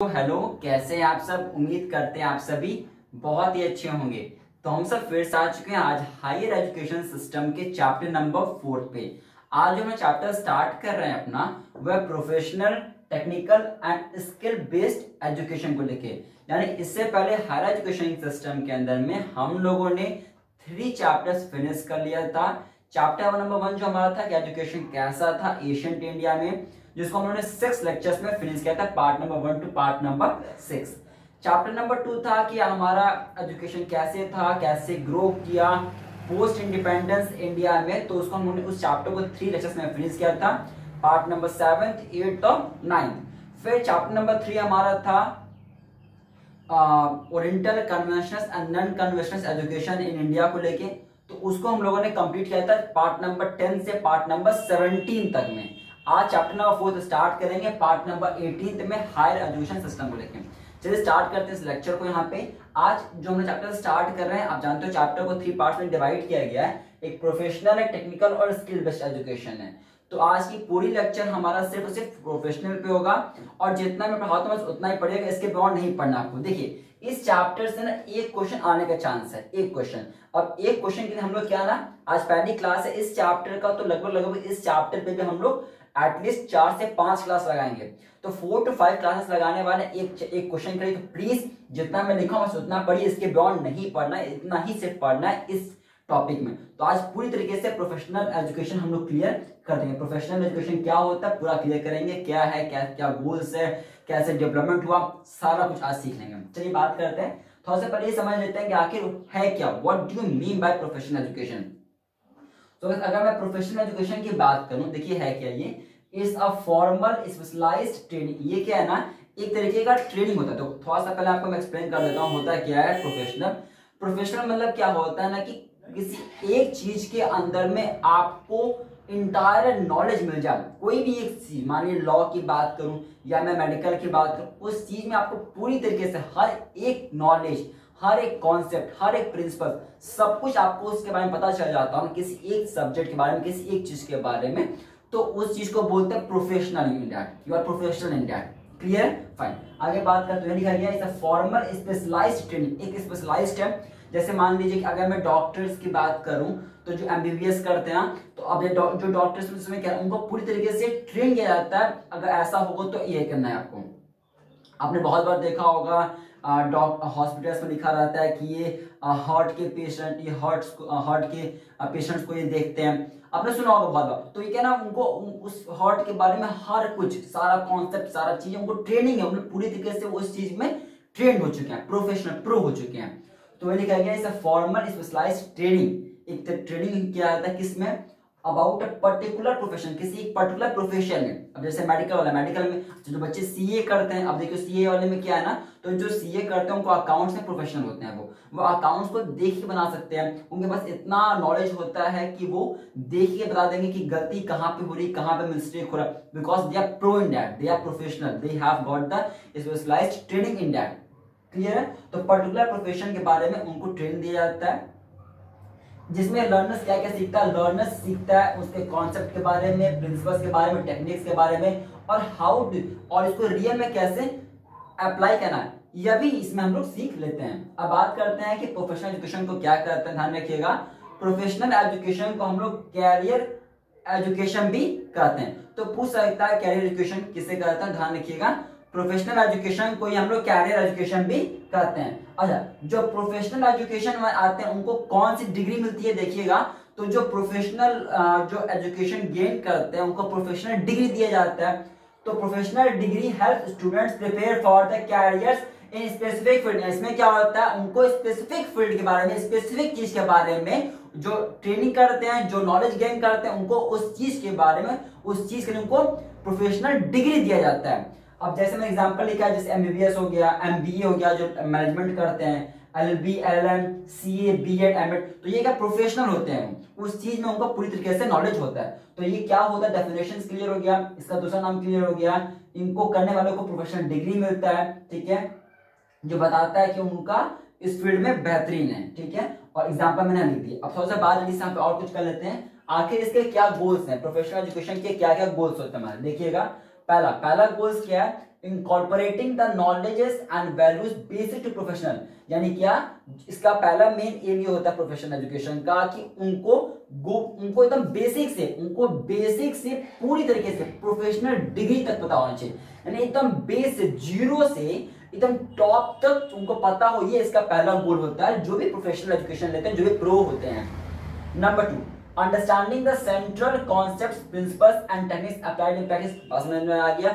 तो हेलो, कैसे हैं आप सब। उम्मीद करते हैं आप सभी बहुत ही अच्छे होंगे। तो हम सब फिर से आ चुके हैं आज हायर एजुकेशन सिस्टम के चैप्टर नंबर 4 पे। आज जो हम चैप्टर स्टार्ट कर रहे हैं अपना, वह professional, technical and skill based education को लेके। यानी इससे पहले हायर एजुकेशन सिस्टम के अंदर में हम लोगों ने 3 चैप्टर्स फिनिश कर लिया था। चैप्टर नंबर 1 जो हमारा था कि एजुकेशन कैसा था एशियंट इंडिया में, जिसको हम लोगों ने 6 लेक्चर्स में फिनिश किया था, part number 1 to part number 6। Chapter number 2 था कि हमारा एजुकेशन कैसे था, कैसे ग्रो किया पोस्ट इंडिपेंडेंस इंडिया में, तो उसको हम लोगों ने उस चैप्टर को 3 लेक्चर्स में फिनिश किया था, पार्ट नंबर 7, 8 और 9। फिर चैप्टर नंबर 3 हमारा था oriental conventional and non conventional education in India को लेके, तो उसको हम लोगों ने कंप्लीट किया था पार्ट नंबर 10 से पार्ट नंबर 17 तक में। आज चैप्टर नंबर 4 स्टार्ट करेंगे पार्ट नंबर 18 में हायर एजुकेशन सिस्टम को लेके। चलिए स्टार्ट करते हैं इस लेक्चर को। यहाँ पे आज जो हमने चैप्टर स्टार्ट कर रहे हैं, आप जानते हो चैप्टर को 3 पार्ट्स में डिवाइड किया गया है, एक प्रोफेशनल, एक टेक्निकल और स्किल बेस्ड एजुकेशन है। तो आज की पूरी लेक्चर हमारा सिर्फ और सिर्फ प्रोफेशनल पे होगा, और जितना मैं पढ़ाता हूँ उतना ही पढ़िएगा, इसके बियॉन्ड नहीं पढ़ना आपको। देखिए इस चैप्टर से ना एक क्वेश्चन आने का चांस है, एक क्वेश्चन। अब एक क्वेश्चन के लिए हम लोग क्या ना, आज पहली क्लास है इस चैप्टर का, तो लगभग इस चैप्टर पे भी हम लोग एटलीस्ट 4 से 5 क्लास लगाएंगे। तो 4 to 5 क्लासेस लगाने वाले एक क्वेश्चन के लिए। तो प्लीज जितना मैं लिखा हूं बस उतना पढ़िए, इसके बियॉन्ड नहीं पढ़ना है, इतना ही सिर्फ पढ़ना है इस टॉपिक में। तो आज पूरी तरीके से प्रोफेशनल एजुकेशन हम लोग क्लियर कर देंगे। प्रोफेशनल एजुकेशन क्या होता है पूरा क्लियर करेंगे, क्या है, क्या गोल्स है, कैसे डेवलपमेंट हुआ, सारा कुछ आज सीख लेंगे। चलिए बात करते हैं, थोड़ा सा पहले ये समझ लेते हैं कि आखिर है क्या, what do you mean by professional education. तो अगर मैं प्रोफेशनल एजुकेशन की बात करूं, देखिए है क्या ये, is a formal specialised training. ये क्या है ना, एक तरीके का ट्रेनिंग होता है। तो थोड़ा सा पहले आपको मैं एक्सप्लेन कर देता हूं होता क्या है प्रोफेशनल। प्रोफेशनल मतलब क्या होता है ना, कि किसी एक चीज के अंदर में आपको इंटायर नॉलेज मिल जाए। कोई भी एक चीज, मानिए लॉ की बात करूं या मैं मेडिकल की बात करूं, उस चीज में आपको पूरी तरीके से हर एक नॉलेज, हर एक कॉन्सेप्ट, हर एक प्रिंसिपल, सब कुछ आपको उसके बारे में पता चल जाता है, किसी एक सब्जेक्ट के बारे में, किसी एक चीज के बारे में। तो उस चीज को बोलते हैं professional in that, you are professional in that. Clear, fine. आगे बात करते हैं, लिखा गया is a formal specialised training, एक स्पेशलाइज्ड है। जैसे मान लीजिए कि अगर मैं डॉक्टर्स की बात करूं, तो जो एमबीबीएस करते हैं, तो अब ये जो डॉक्टर्स उसमें क्या, उनको पूरी तरीके से ट्रेन किया जाता है, अगर ऐसा होगा तो ये करना है आपको। आपने बहुत बार देखा होगा हॉस्पिटल्स में लिखा रहता है कि ये हार्ट के पेशेंट, ये हार्ट के पेशेंट्स को ये देखते हैं, आपने सुना होगा बहुत बार। तो ये क्या ना, उनको उस हार्ट के बारे में हर कुछ, सारा कॉन्सेप्ट, सारा चीज उनको ट्रेनिंग है, उन्हें पूरी तरीके से उस चीज में ट्रेन हो चुके हैं, प्रोफेशनल प्रो हो चुके हैं। तो ये लिखा गया इस फॉर्मल स्पेशलाइज्ड ट्रेनिंग। एक ट्रेनिंग क्या आता है किसमें, अबाउट अ पर्टिकुलर प्रोफेशन, किसी एक पर्टिकुलर प्रोफेशन में। अब जैसे मेडिकल वाला, मेडिकल में जो बच्चे सीए करते हैं, अब देखिए सीए वाले में क्या है ना, तो जो सीए करते हैं उनको अकाउंट्स में प्रोफेशनल होते हैं, वो अकाउंट्स को देख के बना सकते हैं। उनके पास इतना नॉलेज होता है कि वो देख के बता देंगे कि गलती कहाँ पे हो रही, कहाँ पे मिस्टेक हो रहा है, because they are pro in that, they are professional, they have got the specialised training in that. Clear है। तो पर्टिकुलर प्रोफेशन के बारे में उनको ट्रेन दिया जाता है, जिसमें लर्नर्स क्या क्या सीखता है, लर्नर्स सीखता है उसके कॉन्सेप्ट के बारे में, प्रिंसिपल्स के बारे में, टेक्निक्स के बारे में, और हाउ टू, और इसको रियल में कैसे अप्लाई करना है, यह भी इसमें हम लोग सीख लेते हैं। अब बात करते हैं कि प्रोफेशनल एजुकेशन को क्या करते हैं, ध्यान रखिएगा। प्रोफेशनल एजुकेशन को हम लोग कैरियर एजुकेशन भी कहते हैं। तो पूछ सकता है कैरियर एजुकेशन किसे कहते हैं, ध्यान रखिएगा। प्रोफेशनल एजुकेशन को ही हम लोग कैरियर एजुकेशन भी कहते हैं। अच्छा, जो प्रोफेशनल एजुकेशन में आते हैं उनको कौन सी डिग्री मिलती है, देखिएगा। तो जो प्रोफेशनल जो एजुकेशन गेन करते हैं उनको प्रोफेशनल डिग्री दिया जाता है। तो professional degree help students prepare for the carriers in specific field. इसमें क्या होता है, उनको स्पेसिफिक फील्ड के बारे में, स्पेसिफिक चीज के बारे में जो ट्रेनिंग करते हैं, जो नॉलेज गेन करते हैं, उनको उस चीज के बारे में, उस चीज के लिए उनको प्रोफेशनल डिग्री दिया जाता है। अब जैसे मैं एग्जांपल लिखा है, जैसे एमबीबीएस हो गया, एमबीए हो गया, जो मैनेजमेंट करते हैं, LLB, LLM, CA, BEd, MEd, तो ये क्या प्रोफेशनल होते हैं, उस चीज में उनको पूरी तरीके से नॉलेज होता है। तो ये क्या होता है, डेफिनेशन क्लियर हो गया, इसका दूसरा नाम क्लियर हो गया। इनको करने वालों को प्रोफेशनल डिग्री मिलता है, ठीक है, जो बताता है कि उनका इस फील्ड में बेहतरीन है, ठीक है। और एग्जांपल मैंने लिख दिया। अब थोड़ा सा बाद जल्दी से यहाँ पे और कुछ कर लेते हैं, आखिर इसके क्या गोल्स हैं, प्रोफेशनल एजुकेशन के क्या क्या गोल्स होते हैं हमारे। देखिएगा, पहला गोल्स क्या है, incorporating the knowledges and values basic to professional, यानी क्या, इसका पहला मेन एम ये होता है प्रोफेशनल एजुकेशन का कि उनको एकदम बेसिक से पूरी तरीके से प्रोफेशनल डिग्री तक पता होना चाहिए, यानी एकदम बेस से, जीरो से एकदम टॉप तक उनको पता हो। ये इसका पहला गोल होता है जो भी प्रोफेशनल एजुकेशन लेते हैं, जो भी प्रो होते हैं। Number 2, understanding the central concepts, principles and techniques applied in practice. बस समझ में आ गया।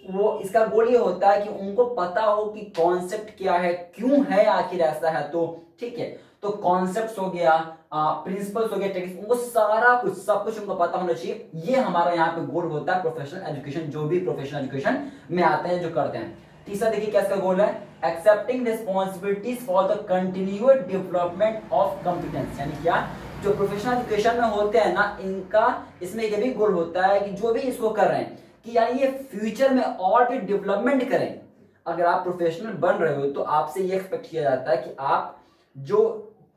वो इसका गोल ये होता है कि उनको पता हो कि कॉन्सेप्ट क्या है, क्यों है आखिर ऐसा है। तो ठीक है, तो कॉन्सेप्ट्स हो गया, प्रिंसिपल्स हो गया, टेक्निक्स, उनको सारा कुछ, सब कुछ उनको पता होना चाहिए। ये हमारा यहाँ पे गोल होता है प्रोफेशनल एजुकेशन, जो भी प्रोफेशनल एजुकेशन में आते हैं, जो करते हैं। तीसरा देखिए क्या इसका गोल है, accepting responsibilities for the continuous development of competence, यानी क्या, जो प्रोफेशनल एजुकेशन में होते हैं ना, इनका इसमें ये भी गोल होता है कि जो भी इसको कर रहे हैं कि यानी ये फ्यूचर में और भी डेवलपमेंट करें। अगर आप प्रोफेशनल बन रहे हो तो आपसे ये एक्सपेक्ट किया जाता है कि आप जो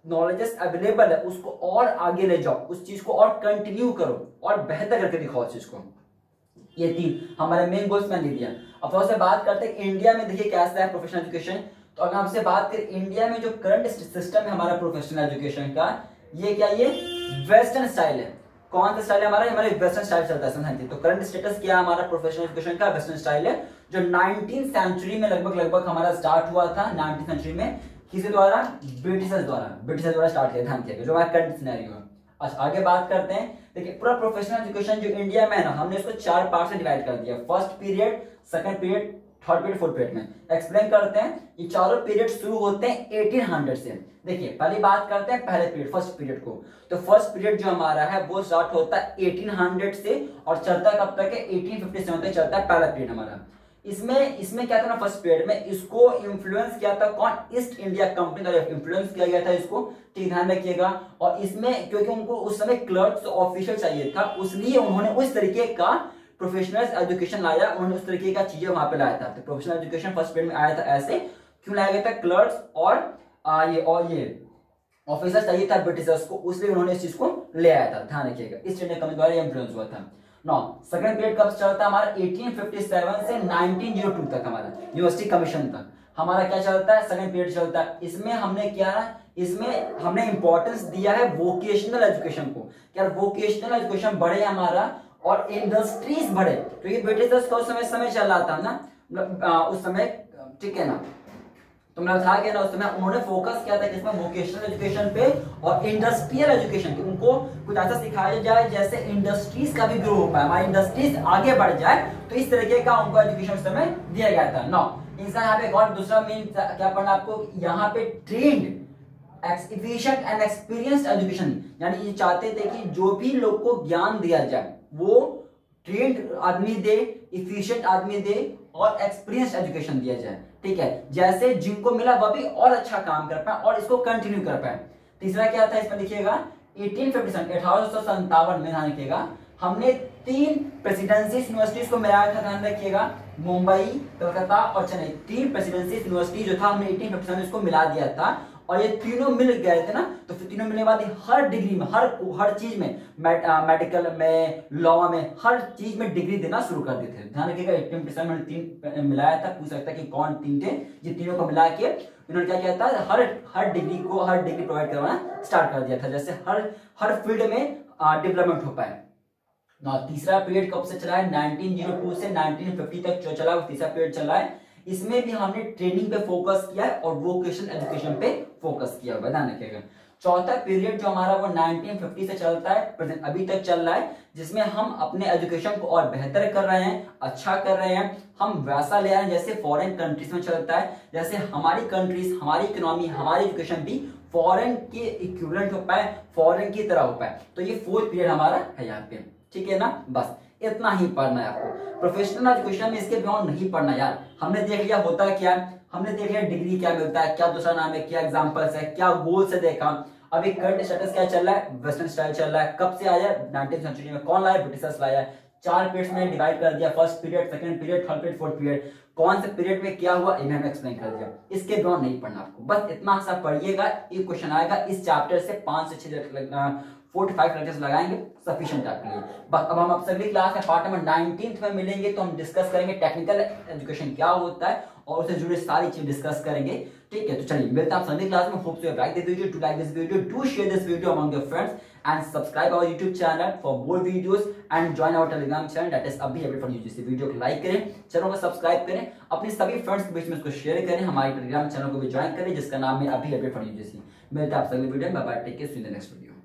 नॉलेजेस अवेलेबल है उसको और आगे ले जाओ, उस चीज को और कंटिन्यू करो और बेहतर करके दिखाओ उस चीज को। ये 3 हमारे मेन गोल्स मैंने दिया। अब थोड़ा सा बात करते हैं इंडिया में, देखिए कैसा है प्रोफेशनल एजुकेशन। तो अगर आपसे बात करें इंडिया में जो करंट सिस्टम है हमारा प्रोफेशनल एजुकेशन का, ये क्या, ये वेस्टर्न स्टाइल है। कौन सा स्टाइल है हमारा, हमारे वेस्टर्न स्टाइल चलता है, समझिए। तो करंट स्टेटस क्या है हमारा प्रोफेशनल एजुकेशन का, वेस्टर्न स्टाइल है, जो 19th सेंचुरी में लगभग हमारा स्टार्ट हुआ था। 19th सेंचुरी में किसी द्वारा, ब्रिटिशर्स द्वारा स्टार्ट किया, ध्यान रखिएगा, जो हमारा करंट सिनेरियो है। अच्छा, आगे बात करते हैं। देखिए पूरा प्रोफेशनल एजुकेशन जो इंडिया में है ना, हमने इसको 4 पार्ट में डिवाइड कर दिया। First period, second period, third period, fourth period में एक्सप्लेन करते हैं। ये चारों पीरियड शुरू होते हैं 1800 से। देखिए पहली बात करते हैं पहले पीरियड, फर्स्ट पीरियड को। तो फर्स्ट पीरियड जो हमारा है वो स्टार्ट होता है 1800 से और चलता कब तक है, 1857 तक चलता है पहला पीरियड हमारा। इसमें क्या था ना, फर्स्ट पीरियड में इसको इन्फ्लुएंस किया था कौन, ईस्ट इंडिया कंपनी द्वारा इन्फ्लुएंस किया गया था इसको, ठीक, ध्यान रखिएगा। और इसमें क्योंकि उनको उस समय क्लर्क्स ऑफिशियल चाहिए था, इसलिए उन्होंने उस तरीके का प्रोफेशनल एजुकेशन लाया, उन्होंने उस तरीके का चीजें वहां पे लाया था। तो प्रोफेशनल एजुकेशन फर्स्ट पीरियड में आया था ऐसे, क्यों लाया गया था, क्लर्क्स और ये ऑफिसर चाहिए था ब्रिटिशर्स को, इसलिए उन्होंने इस चीज को ले आया था, ध्यान रखिएगा। ईस्ट इंडिया कंपनी द्वारा इन्फ्लुएंस हुआ था। नौ सेकंड पीरियड कब चलता है हमारा, 1857 से 1902 तक हमारा यूनिवर्सिटी कमीशन तक हमारा क्या चलता है, सेकंड पीरियड चलता है। इसमें हमने क्या, इसमें हमने इंपॉर्टेंस दिया है वोकेशनल एजुकेशन को, क्या वोकेशनल एजुकेशन बढ़े हमारा और इंडस्ट्रीज बढ़े, क्योंकि ब्रिटिशर्स का उस समय चल रहा था ना, उस समय, ठीक है ना, तुमने था क्या ना, उस समय उन्होंने फोकस किया था किसमें, वोकेशनल एजुकेशन पे और इंडस्ट्रियल एजुकेशन पे। उनको कुछ ऐसा सिखाया जाए जैसे इंडस्ट्रीज का भी ग्रो हो पाए, हमारी इंडस्ट्रीज आगे बढ़ जाए, तो इस तरीके का उनको एजुकेशन उस समय दिया गया था। नौ इंसान यहाँ पे एक और दूसरा मेन क्या पढ़ना आपको, यहाँ पे trend efficient and experienced education, यानी ये चाहते थे कि जो भी लोग को ज्ञान दिया जाए वो ट्रेंड आदमी दे, इफिशिएंट आदमी दे और एक्सपीरियंस एजुकेशन दिया जाए, ठीक है, जैसे जिनको मिला वह भी और अच्छा काम कर पाए और इसको कंटिन्यू कर पाए। तीसरा क्या था इसमें लिखिएगा, 1857 में, ध्यान रखिएगा, हमने 3 प्रेसिडेंसी यूनिवर्सिटीज को मिलाया था, ध्यान रखिएगा, मुंबई, कलकत्ता और चेन्नई, 3 प्रेसिडेंसी यूनिवर्सिटी जो था हमने 1857 में इसको मिला दिया था। और ये तीनों मिल गए थे ना, तो फिर तीनों मिलने के बाद हर डिग्री में, हर चीज में, मेडिकल में, लॉ में, हर चीज में डिग्री देना शुरू कर देते थे। ध्यान रखिएगा 1857 में 3 मिलाया था, पूछ सकता है कि कौन 3 थे, ये तीनों को मिला के इन्होंने क्या किया था, हर डिग्री प्रोवाइड करवाना स्टार्ट कर दिया था, जैसे हर फील्ड में डेवलपमेंट हो पाए। तीसरा पीरियड कब से चला है, 1902 से 1950 तक चला, वो तीसरा पीरियड चला है। इसमें भी हमने ट्रेनिंग पे फोकस किया है और वोकेशनल एजुकेशन पे फोकस किया हुआ, ध्यान रखिएगा। चौथा पीरियड जो हमारा वो 1950 से चलता है, प्रेजेंट अभी तक चल रहा है, जिसमें हम अपने एजुकेशन को और बेहतर कर रहे हैं, अच्छा कर रहे हैं, हम वैसा ले आए हैं जैसे फॉरेन कंट्रीज में चलता है, जैसे हमारी कंट्रीज, हमारी इकोनॉमी, हमारी एजुकेशन भी फॉरेन के इक्विवेलेंट हो पाए, फॉरेन की तरह हो पाए। तो ये 4th पीरियड हमारा है यहाँ पे, ठीक है ना, बस इतना ही पढ़ना है आपको। प्रोफेशनल एजुकेशन में इसके बियॉन्ड नहीं पढ़ना यार, हमने देख लिया होता है क्या, हमने देख लिया डिग्री क्या मिलता है, क्या दूसरा नाम है, क्या एग्जांपल्स है, क्या गोल्स है देखा। अभी करंट स्टेटस क्या चल रहा है, वेस्टर्न स्टाइल चल रहा है, कब से आया, 19th सेंचुरी में, कौन लाया, ब्रिटिशर्स लाया। 4 पीरियड्स में डिवाइड कर दिया, first period, second period, third period, fourth period, कौन से पीरियड में क्या हुआ इन्हें एक्सप्लेन कर दिया। इसके बियॉन्ड नहीं पढ़ना आपको, बस इतना सा पढ़िएगा। एक क्वेश्चन आएगा इस चैप्टर से 5 से 6 45 लेक्चर्स लगाएंगे सफिशिएंट आपके लिए। बस अब हम आपसे अगली क्लास में पार्ट नंबर 19 में मिलेंगे, तो हम डिस्कस करेंगे टेक्निकल एजुकेशन क्या होता है और उससे जुड़े सारी चीज डिस्कस करेंगे। ठीक है, तो चलिए मिलते हैं आप अगली क्लास में। Hope so you like this video, to like this video, to share this video among your friends and subscribe our YouTube channel for more videos and join our Telegram channel that is अभी update for UGC. Video को like करें, channel को subscribe करें, अपने सभी friends के बीच में इसको शेयर करें, हमारे टेलीग्राम चैनल को भी ज्वाइन करें जिसका नाम है अभी अपडेट फॉर यूजीसी। मिलते हैं आप अगले वीडियो में, bye bye, take care, see you in the next video.